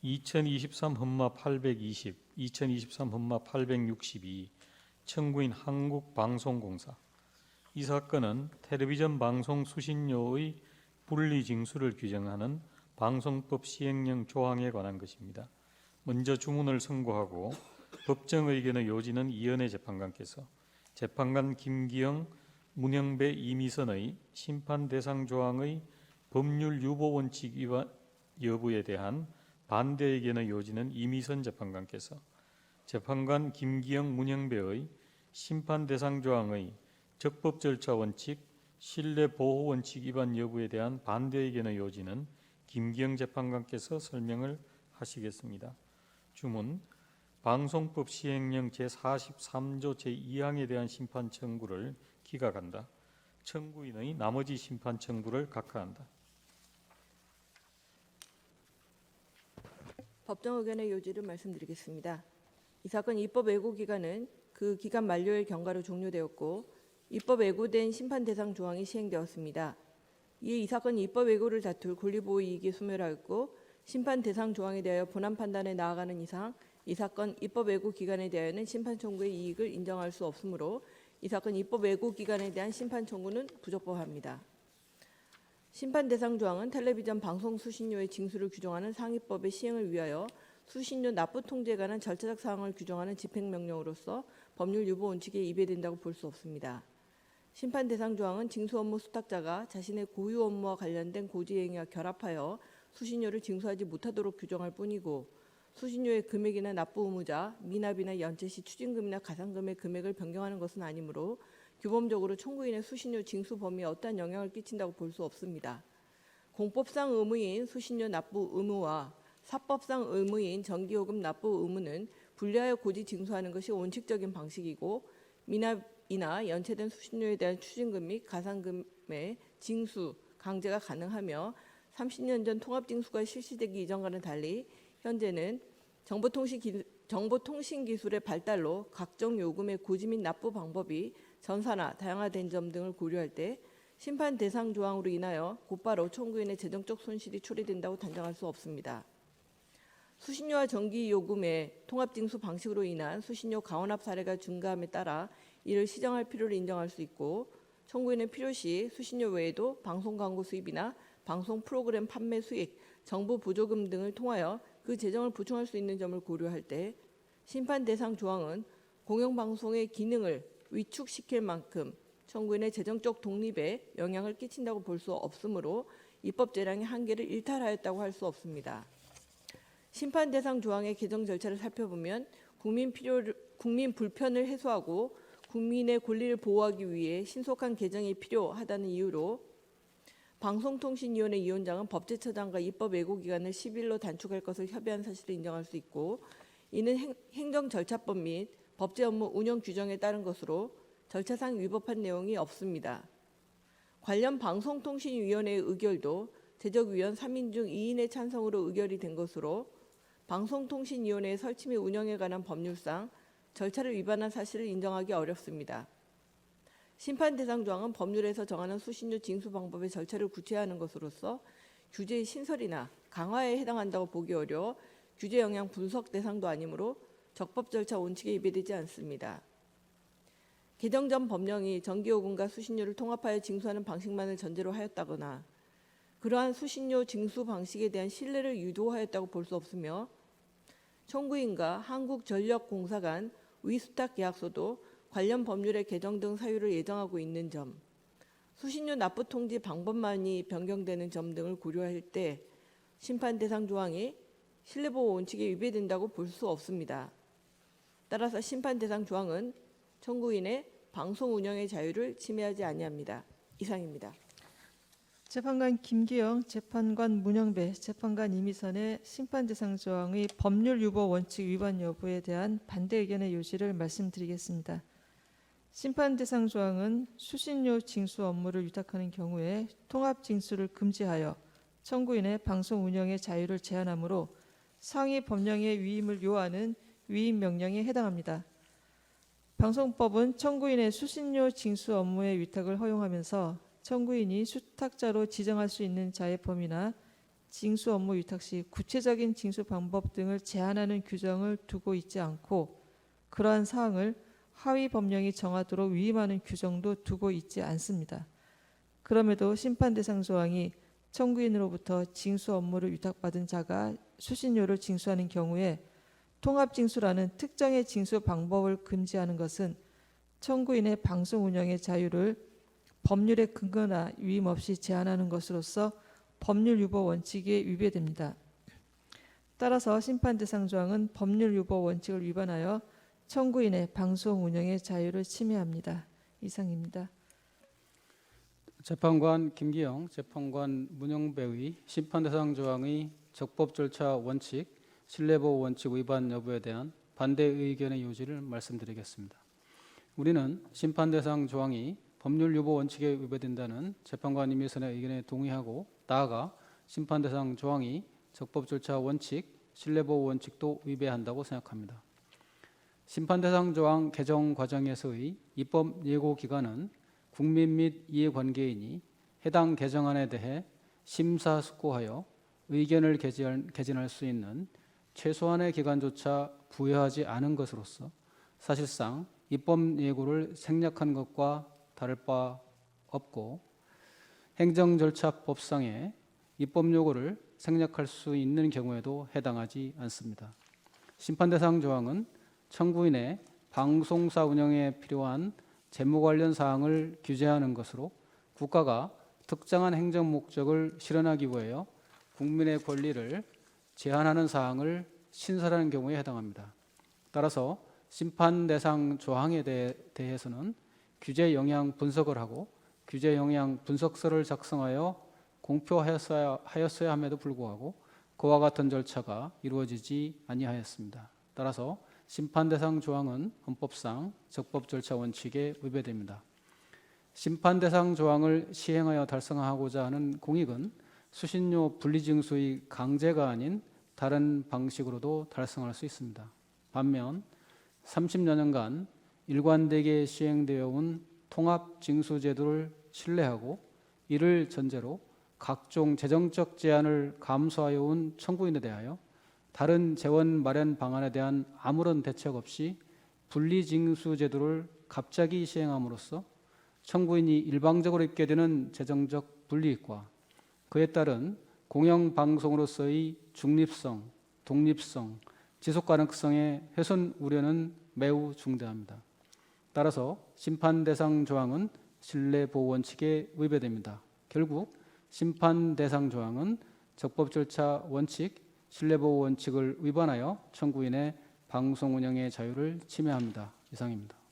2023 헌마 820, 2023 헌마 862 청구인 한국방송공사. 이 사건은 텔레비전 방송 수신료의 분리징수를 규정하는 방송법 시행령 조항에 관한 것입니다. 먼저 주문을 선고하고 법정 의견의 요지는 이은혜 재판관께서 재판관 김기영, 문영배, 이미선의 심판 대상 조항의 법률 유보 원칙 위반 여부에 대한 반대 의견의 요지는 이미선 재판관께서 재판관 김기영, 문영배의 심판 대상 조항의 적법 절차 원칙, 신뢰 보호 원칙 위반 여부에 대한 반대 의견의 요지는 김기영 재판관께서 설명을 하시겠습니다. 주문, 방송법 시행령 제43조 제2항에 대한 심판 청구를 기각한다. 청구인의 나머지 심판 청구를 각하한다. 법정 의견의 요지를 말씀드리겠습니다. 이 사건 입법 예고 기간은 그 기간 만료일 경과로 종료되었고 입법 예고된 심판 대상 조항이 시행되었습니다. 이에 이 사건 입법 예고를 다툴 권리보호 이익이 소멸하였고 심판 대상 조항에 대하여 본안 판단에 나아가는 이상 이 사건 입법 예고 기간에 대하여는 심판 청구의 이익을 인정할 수 없으므로 이 사건 입법 예고 기간에 대한 심판 청구는 부적법합니다. 심판 대상 조항은 텔레비전 방송 수신료의 징수를 규정하는 상위법의 시행을 위하여 수신료 납부 통제에 관한 절차적 사항을 규정하는 집행명령으로서 법률 유보 원칙에 위배된다고 볼 수 없습니다. 심판 대상 조항은 징수 업무 수탁자가 자신의 고유 업무와 관련된 고지행위와 결합하여 수신료를 징수하지 못하도록 규정할 뿐이고 수신료의 금액이나 납부 의무자, 미납이나 연체 시 추징금이나 가산금의 금액을 변경하는 것은 아니므로 규범적으로 청구인의 수신료 징수 범위에 어떠한 영향을 끼친다고 볼 수 없습니다. 공법상 의무인 수신료 납부 의무와 사법상 의무인 전기요금 납부 의무는 분리하여 고지 징수하는 것이 원칙적인 방식이고 미납이나 연체된 수신료에 대한 추징금 및 가산금의 징수, 강제가 가능하며 30년 전 통합징수가 실시되기 이전과는 달리 현재는 정보통신기술의 발달로 각종 요금의 고지 및 납부 방법이 전산화, 다양화된 점 등을 고려할 때 심판 대상 조항으로 인하여 곧바로 청구인의 재정적 손실이 초래된다고 단정할 수 없습니다. 수신료와 전기요금의 통합징수 방식으로 인한 수신료 가원합 사례가 증가함에 따라 이를 시정할 필요를 인정할 수 있고 청구인은 필요시 수신료 외에도 방송 광고 수입이나 방송 프로그램 판매 수익, 정부 보조금 등을 통하여 그 재정을 보충할 수 있는 점을 고려할 때 심판 대상 조항은 공영방송의 기능을 위축시킬 만큼 청구인의 재정적 독립에 영향을 끼친다고 볼 수 없으므로 입법 재량의 한계를 일탈하였다고 할 수 없습니다. 심판 대상 조항의 개정 절차를 살펴보면 국민 불편을 해소하고 국민의 권리를 보호하기 위해 신속한 개정이 필요하다는 이유로 방송통신위원회 위원장은 법제처장과 입법 예고 기간을 10일로 단축할 것을 협의한 사실을 인정할 수 있고 이는 행정절차법 및 법제 업무 운영 규정에 따른 것으로 절차상 위법한 내용이 없습니다. 관련 방송통신위원회의 의결도 제적위원 3인 중 2인의 찬성으로 의결이 된 것으로 방송통신위원회의 설치 및 운영에 관한 법률상 절차를 위반한 사실을 인정하기 어렵습니다. 심판 대상 조항은 법률에서 정하는 수신료 징수 방법의 절차를 구체화하는 것으로서 규제의 신설이나 강화에 해당한다고 보기 어려워 규제 영향 분석 대상도 아니므로 적법 절차 원칙에 위배되지 않습니다. 개정 전 법령이 전기요금과 수신료를 통합하여 징수하는 방식만을 전제로 하였다거나 그러한 수신료 징수 방식에 대한 신뢰를 유도하였다고 볼 수 없으며 청구인과 한국전력공사 간 위수탁 계약서도 관련 법률의 개정 등 사유를 예정하고 있는 점, 수신료 납부 통지 방법만이 변경되는 점 등을 고려할 때 심판 대상 조항이 신뢰보호 원칙에 위배된다고 볼 수 없습니다. 따라서 심판 대상 조항은 청구인의 방송 운영의 자유를 침해하지 아니합니다. 이상입니다. 재판관 김기영, 재판관 문영배, 재판관 이미선의 심판 대상 조항의 법률 유보 원칙 위반 여부에 대한 반대 의견의 요지를 말씀드리겠습니다. 심판 대상 조항은 수신료 징수 업무를 위탁하는 경우에 통합 징수를 금지하여 청구인의 방송 운영의 자유를 제한하므로 상위 법령의 위임을 요하는 위임 명령에 해당합니다. 방송법은 청구인의 수신료 징수 업무의 위탁을 허용하면서 청구인이 수탁자로 지정할 수 있는 자의 범위나 징수 업무 위탁 시 구체적인 징수 방법 등을 제한하는 규정을 두고 있지 않고 그러한 사항을 하위 법령이 정하도록 위임하는 규정도 두고 있지 않습니다. 그럼에도 심판 대상 조항이 청구인으로부터 징수 업무를 위탁받은 자가 수신료를 징수하는 경우에 통합징수라는 특정의 징수 방법을 금지하는 것은 청구인의 방송 운영의 자유를 법률에 근거나 위임 없이 제한하는 것으로서 법률 유보 원칙에 위배됩니다. 따라서 심판 대상 조항은 법률 유보 원칙을 위반하여 청구인의 방송 운영의 자유를 침해합니다. 이상입니다. 재판관 김기영, 재판관 문영배의 심판 대상 조항의 적법 절차 원칙, 신뢰보호 원칙 위반 여부에 대한 반대 의견의 요지를 말씀드리겠습니다. 우리는 심판 대상 조항이 법률 유보 원칙에 위배된다는 재판관 임의선의 의견에 동의하고 나아가 심판 대상 조항이 적법 절차 원칙, 신뢰보호 원칙도 위배한다고 생각합니다. 심판 대상 조항 개정 과정에서의 입법 예고 기간은 국민 및 이해관계인이 해당 개정안에 대해 심사숙고하여 의견을 개진할 수 있는 최소한의 기간조차 부여하지 않은 것으로서 사실상 입법 예고를 생략한 것과 다를 바 없고 행정절차법상의 입법 요구를 생략할 수 있는 경우에도 해당하지 않습니다. 심판 대상 조항은 청구인의 방송사 운영에 필요한 재무 관련 사항을 규제하는 것으로 국가가 특정한 행정 목적을 실현하기 위하여 국민의 권리를 제한하는 사항을 신설하는 경우에 해당합니다. 따라서 심판 대상 조항에 대해서는 규제 영향 분석을 하고 규제 영향 분석서를 작성하여 공표하였어야 함에도 불구하고 그와 같은 절차가 이루어지지 아니하였습니다. 따라서 심판 대상 조항은 헌법상 적법 절차 원칙에 위배됩니다. 심판 대상 조항을 시행하여 달성하고자 하는 공익은 수신료 분리징수의 강제가 아닌 다른 방식으로도 달성할 수 있습니다. 반면 30여 년간 일관되게 시행되어 온 통합징수제도를 신뢰하고 이를 전제로 각종 재정적 제한을 감수하여 온 청구인에 대하여 다른 재원 마련 방안에 대한 아무런 대책 없이 분리징수 제도를 갑자기 시행함으로써 청구인이 일방적으로 입게 되는 재정적 불이익과 그에 따른 공영방송으로서의 중립성, 독립성, 지속가능성의 훼손 우려는 매우 중대합니다. 따라서 심판 대상 조항은 신뢰보호 원칙에 위배됩니다. 결국 심판 대상 조항은 적법 절차 원칙, 신뢰보호 원칙을 위반하여 청구인의 방송 운영의 자유를 침해합니다. 이상입니다.